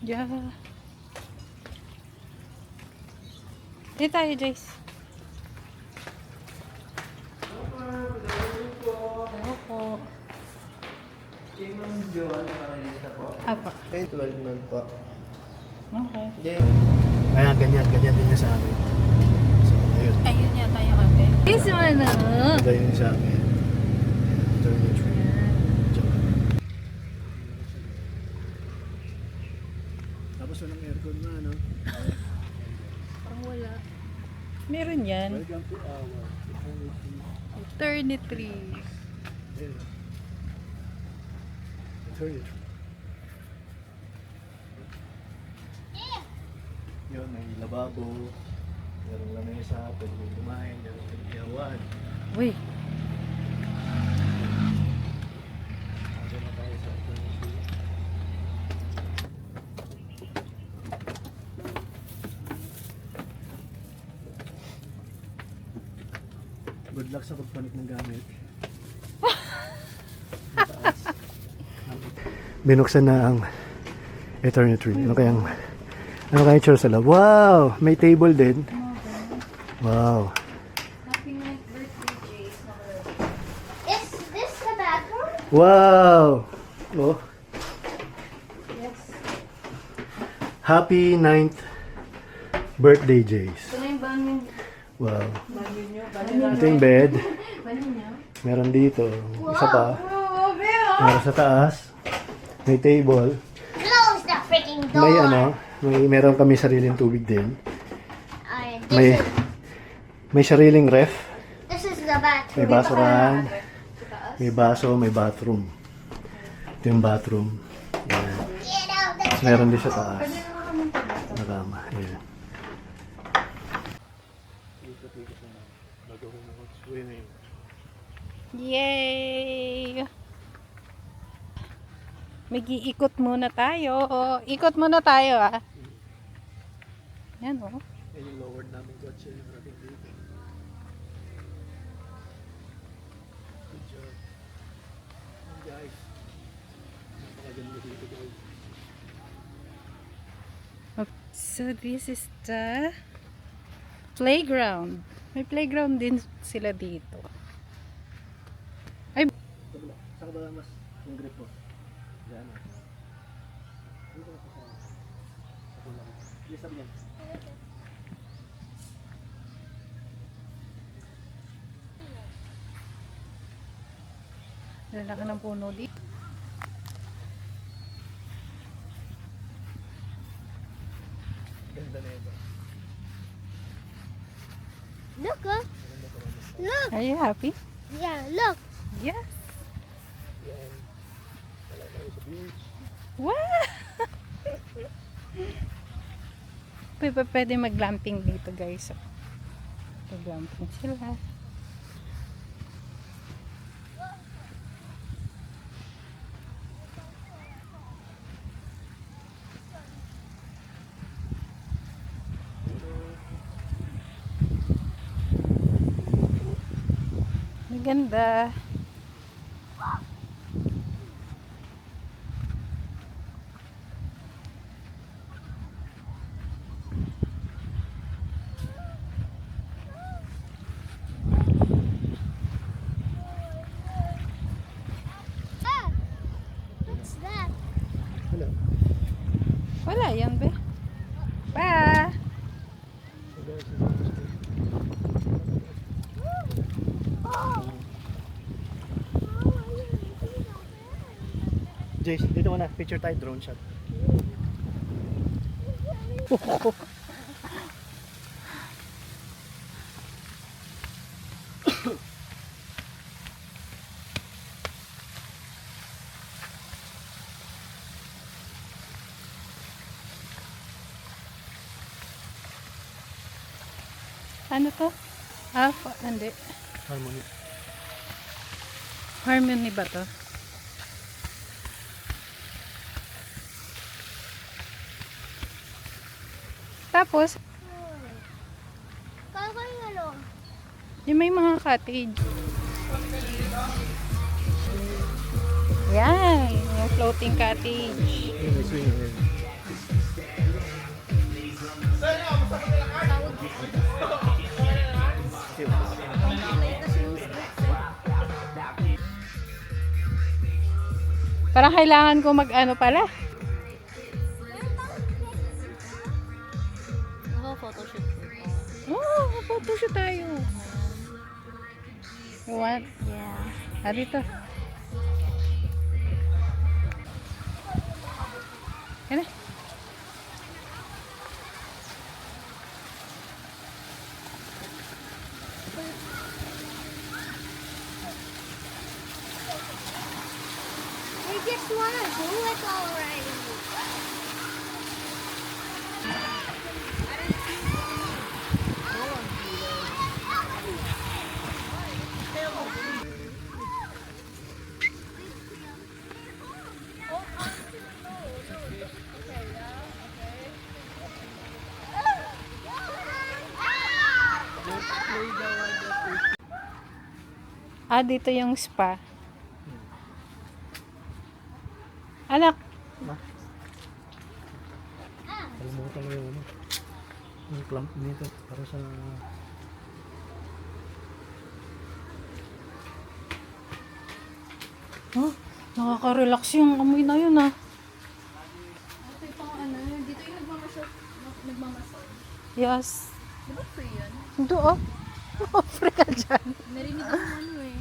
Yeah. Dito tayo, Jace. Hello po. Yung Joan, nakarelista po. Apa. Okay, 12 month po. Okay. Ayan, ganyan din niya sa akin. So, ayun. Ayun yata yung ate. Yes, man. Ito yun sa akin. Ito yung tree. Tapos walang aircon na, no? Parang wala. Meron yan. Welcome to our Eternity. Ayun. Eternity. Yun, may lababo. Merong lamesa, pwede mo kumain, merong pagkiyawan. Uy. Ando na tayo sa eternity. Good luck sa pagpanik ng gamit. Binuksan na ang eternity. Ano kayang itsura sa loob? Wow! May table din. Wow. Happy night birthday, Jace. Is this the bathroom? Wow! Oh. Yes. Happy 9th birthday, Jace. Ito na yung banyo. Wow. Banyo nyo. Ito yung bed. Banyo nyo. Meron dito. Isa pa. Meron sa taas. May table. Close the freaking door. Meron kami sariling tubig din. This, May sariling ref. this is the bathroom. May basurahan. May baso, may bathroom. Ito yung bathroom. Ayan. Get out the Tapos meron din sa taas. Na kama. Ayan. Yay! Mag-iikot muna tayo. Ikot muna tayo, ah. Yan, oh. Yan yung lowered namin kotse. Narating dito. Good job. Yan, guys. Napakaganda dito, guys. So, this is the playground. May playground din sila dito. Ay, Saka ba mas yung grip mo? Diyan na. Dito na sa ako lang. Yes, sabi niya. lalaki ng puno dito. Ganda na ito. Look, huh? Look. Are you happy? Yeah, look. Yes. Yan. Wala tayo sa beach. Wow! Pwede mag-glamping dito, guys. Mag-glamping sila. Maganda. Ah, what's that? Wala. Wala yan, be. Pa! Jace, dito muna. Picture tayo. Drone shot. Ano to? Hindi. Harmony. Harmony ba to? Tapos, Kaya yung ano? yung may mga cottage. Yan, yung floating cottage. Yung swing. Parang kailangan ko mag-ano pala. Photoshoot. Oh, photoshoot tayo. You want? Yeah. Ah, dito. Yan na. I just wanna do it already. Ah, dito yung spa. Anak, Kalimutan mo yung ano. Yung clamp nito para sa... oh, nakaka-relax yung amoy na yun ah. Ito yung pang ano, dito yung nagmamasal. Yes. Di ba free yun? Hindi oh. Offer ka dyan. Narinig ako ano eh.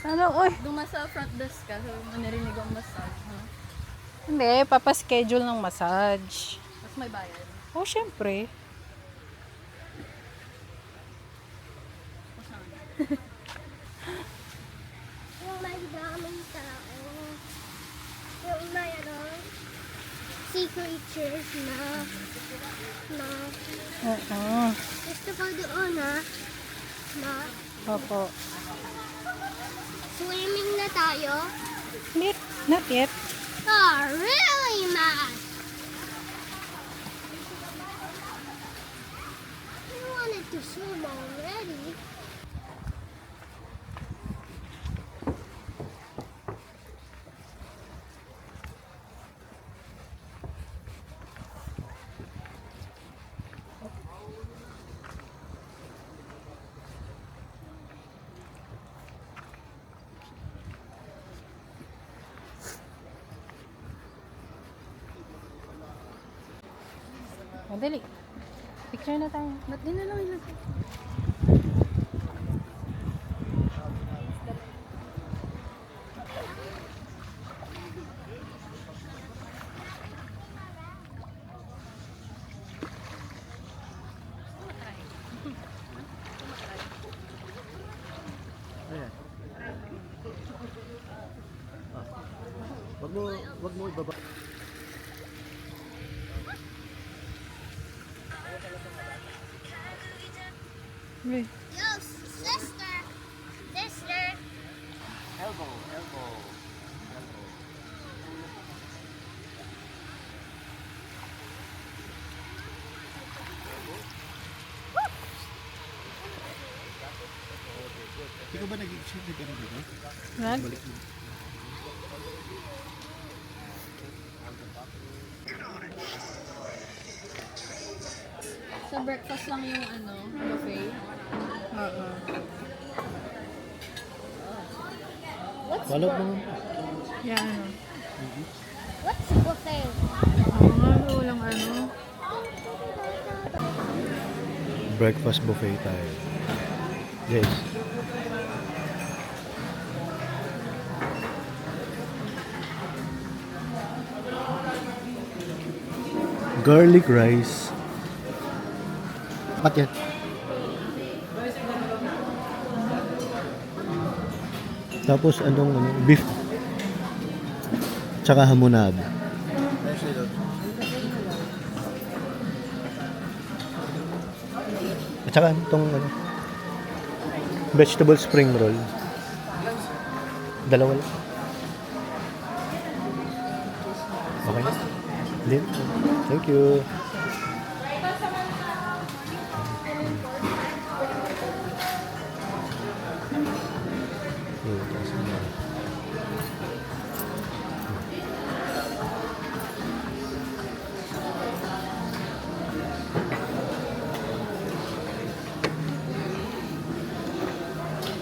Ano, oy. Doon nga sa front desk ka, so narinig ako massage. Huh? Hindi, papaschedule ng massage. Tapos may bayad. Oh, syempre. Yung may daming tao. Yung may ano, sea creatures na Oo. gusto ko doon na Opo. swimming na tayo. Not yet. Oh, really, Matt? I wanted to swim already. Madali. Picture na tayo. Ba't di na lang yun? Ayan. Wag mo ibaba. Uy. Yo, sister. Sister. Hindi ka ba nag-exit na gano'n dito? Nag? Balik mo. Sa breakfast lang yung ano, buffet. Oo. Follow mo. Yan ano. What's buffet? Oo nga, walang ano. Breakfast buffet tayo. Yes. Garlic rice. Pat yan. Tapos anong ano, beef. Tsaka hamonado. At saka itong ano, vegetable spring roll. Dalawa lang. Okay na? Hindi. Thank you.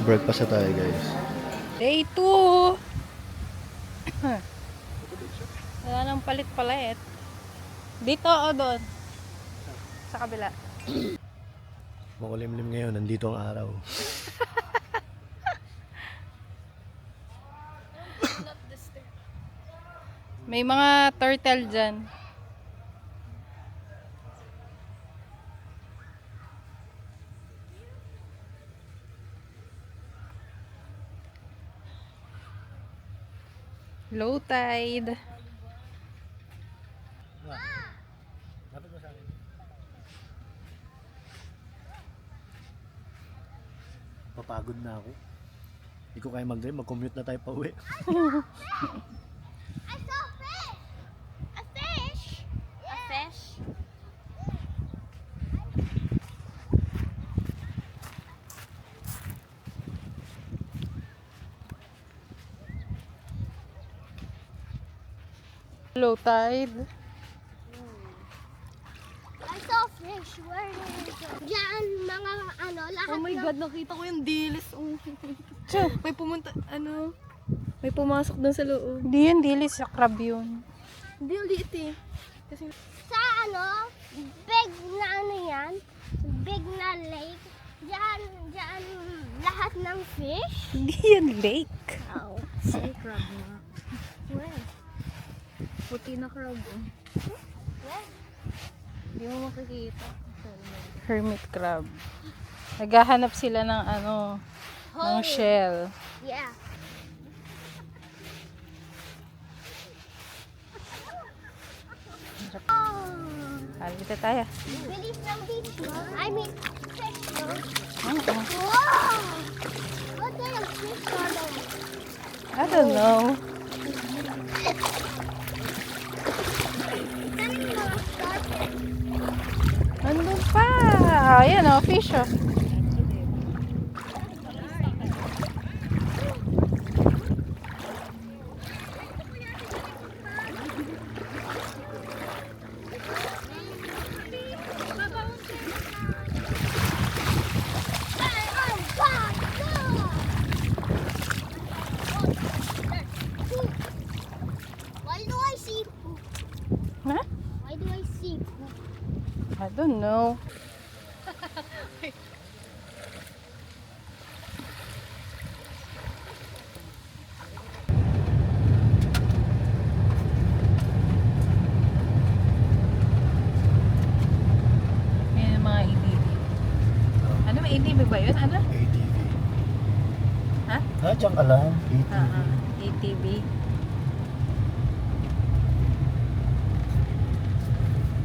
Breakfast na tayo guys. Day 2. Huh. palit-palit. Dito o doon? Sa kabila. Makulimlim ngayon, nandito ang araw. May mga turtle dyan. Low tide. Dapat mo sa akin. Papagod na ako. Hindi ko kaya mag-drive, mag-commute na tayo pa uwi. I saw fish. A fish. A fish. Low tide. I saw fish. Where did it go? Diyan, mga ano, lahat Oh my ng- God, nakita ko yung dilis. Oh. Tiyo, May pumunta, may pumasok doon sa loob. hindi yun, dilis. Sa crab yun. Hindi, ang liit eh. Kasi, sa ano, big na ano yan, big na lake. Diyan, lahat ng fish. Hindi yan lake. Oh. say crab nga. Where? Puti na crab oh. Where? Hindi mo makikita. Hermit crab. Naghahanap sila ng ano, ng Hole. shell. Yeah. Oh. Dito tayo. Really from beach, no? I mean, fish, no? Oo. Whoa! What kind of fish are those? I don't know. Saan yung mga starfish? Ano pa? Ayan o, fish o. Why do I see poop? Ha? Why do I see poop? I don't know. Yan yung mga ATV. Ano, may ATV ba yun? Ano? ATV. Ha? Ha, dyan ka lang. ATV. ATV.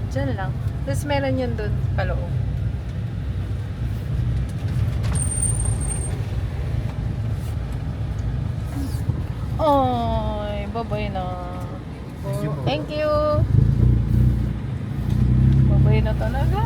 Diyan lang. Tapos meron yun dun paloob. Oy, babay na. Thank you po. Thank you. Babay na talaga.